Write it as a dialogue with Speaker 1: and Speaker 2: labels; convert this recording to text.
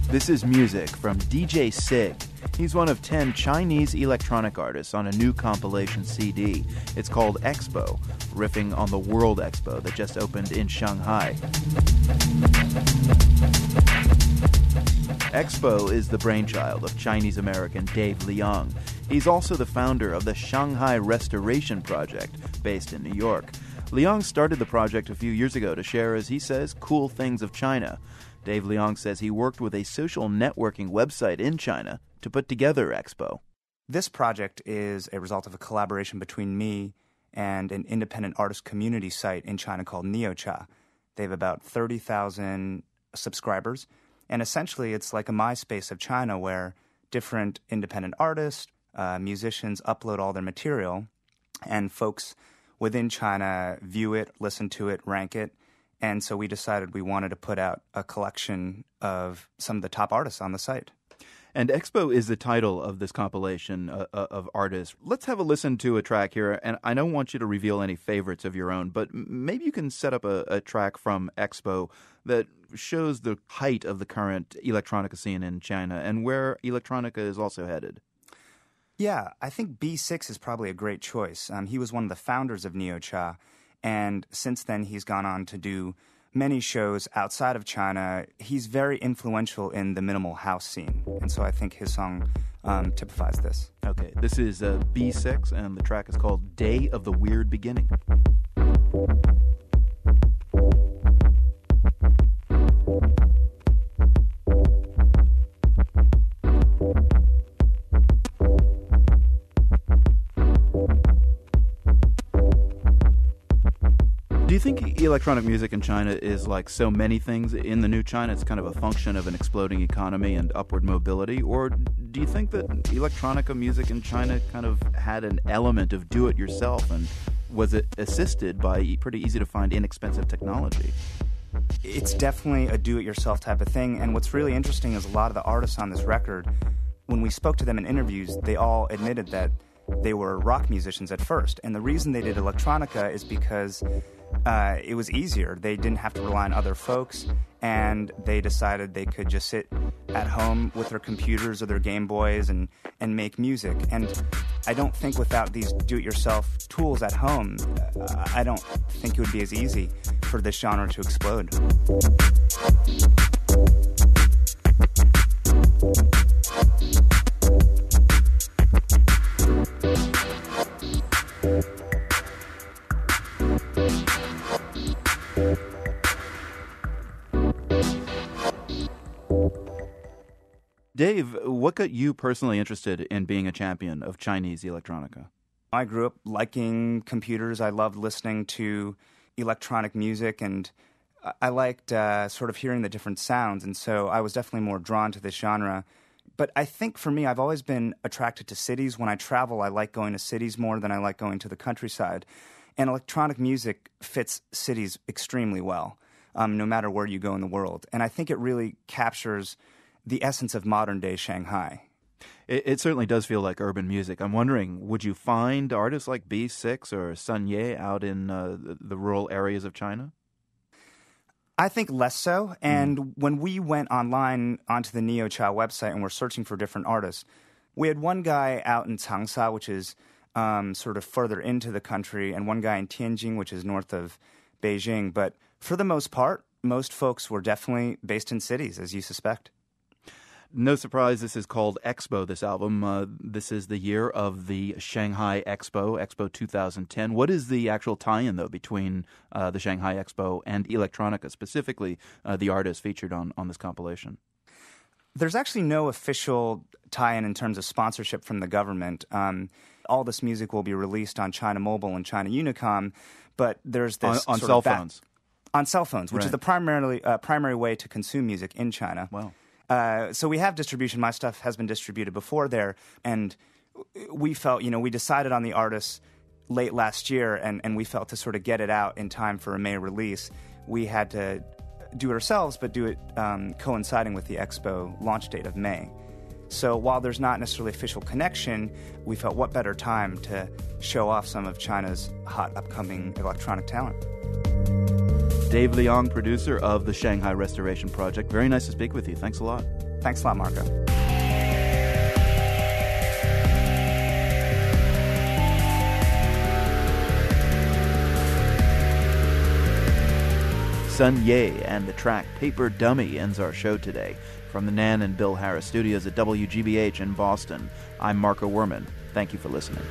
Speaker 1: This is music from DJ Sig. He's one of 10 Chinese electronic artists on a new compilation CD. It's called eXpo, riffing on the World Expo that just opened in Shanghai. eXpo is the brainchild of Chinese-American Dave Liang. He's also the founder of the Shanghai Restoration Project, based in New York. Liang started the project a few years ago to share, as he says, cool things of China. Dave Liang says he worked with a social networking website in China to put together eXpo.
Speaker 2: This project is a result of a collaboration between me and an independent artist community site in China called Neocha. They have about 30,000 subscribers, and essentially it's like a MySpace of China where different independent artists, musicians upload all their material, and folks within China view it, listen to it, rank it. And so we decided we wanted to put out a collection of some of the top artists on the site.
Speaker 1: And eXpo is the title of this compilation of artists. Let's have a listen to a track here. And I don't want you to reveal any favorites of your own, but maybe you can set up a track from eXpo that shows the height of the current electronica scene in China and where electronica is also headed.
Speaker 2: Yeah, I think B6 is probably a great choice. He was one of the founders of Neocha. And since then, he's gone on to do many shows outside of China. He's very influential in the minimal house scene. And so I think his song typifies this.
Speaker 1: Okay, this is B6, and the track is called Day of the Weird Beginning. Do you think electronic music in China is like so many things in the new China? It's kind of a function of an exploding economy and upward mobility? Or do you think that electronica music in China kind of had an element of do-it-yourself, and was it assisted by pretty easy-to-find, inexpensive technology?
Speaker 2: It's definitely a do-it-yourself type of thing. And what's really interesting is a lot of the artists on this record, when we spoke to them in interviews, they all admitted that they were rock musicians at first. And the reason they did electronica is because it was easier. They didn't have to rely on other folks, and they decided they could just sit at home with their computers or their Game Boys and make music. And I don't think without these do-it-yourself tools at home, I don't think it would be as easy for this genre to explode.
Speaker 1: Dave, what got you personally interested in being a champion of Chinese electronica?
Speaker 2: I grew up liking computers. I loved listening to electronic music, and I liked sort of hearing the different sounds, and so I was definitely more drawn to this genre. But I think for me, I've always been attracted to cities. When I travel, I like going to cities more than I like going to the countryside. And electronic music fits cities extremely well, no matter where you go in the world. And I think it really captures the essence of modern-day Shanghai.
Speaker 1: It certainly does feel like urban music. I'm wondering, would you find artists like B6 or Sun Ye out in the rural areas of China?
Speaker 2: I think less so. And when we went online onto the Neocha website and were searching for different artists, we had one guy out in Changsha, which is sort of further into the country, and one guy in Tianjin, which is north of Beijing. But for the most part, most folks were definitely based in cities, as you suspect.
Speaker 1: No surprise, this is called eXpo, this album. This is the year of the Shanghai Expo, Expo 2010. What is the actual tie-in, though, between the Shanghai Expo and electronica, specifically the artists featured on this compilation?
Speaker 2: There's actually no official tie-in in terms of sponsorship from the government. All this music will be released on China Mobile and China Unicom, but there's this
Speaker 1: on cell phones.
Speaker 2: On cell phones, which
Speaker 1: Right.
Speaker 2: is the primary way to consume music in China.
Speaker 1: Wow.
Speaker 2: So we have distribution. My stuff has been distributed before there, and we felt, we decided on the artists late last year, and we felt to sort of get it out in time for a May release, we had to do it ourselves, but do it coinciding with the Expo launch date of May. So while there's not necessarily official connection, we felt what better time to show off some of China's hot upcoming electronic talent.
Speaker 1: Dave Liang, producer of the Shanghai Restoration Project. Very nice to speak with you. Thanks a lot.
Speaker 2: Thanks a lot, Marco.
Speaker 1: Sun Ye and the track Paper Dummy ends our show today. From the Nan and Bill Harris studios at WGBH in Boston, I'm Marco Werman. Thank you for listening.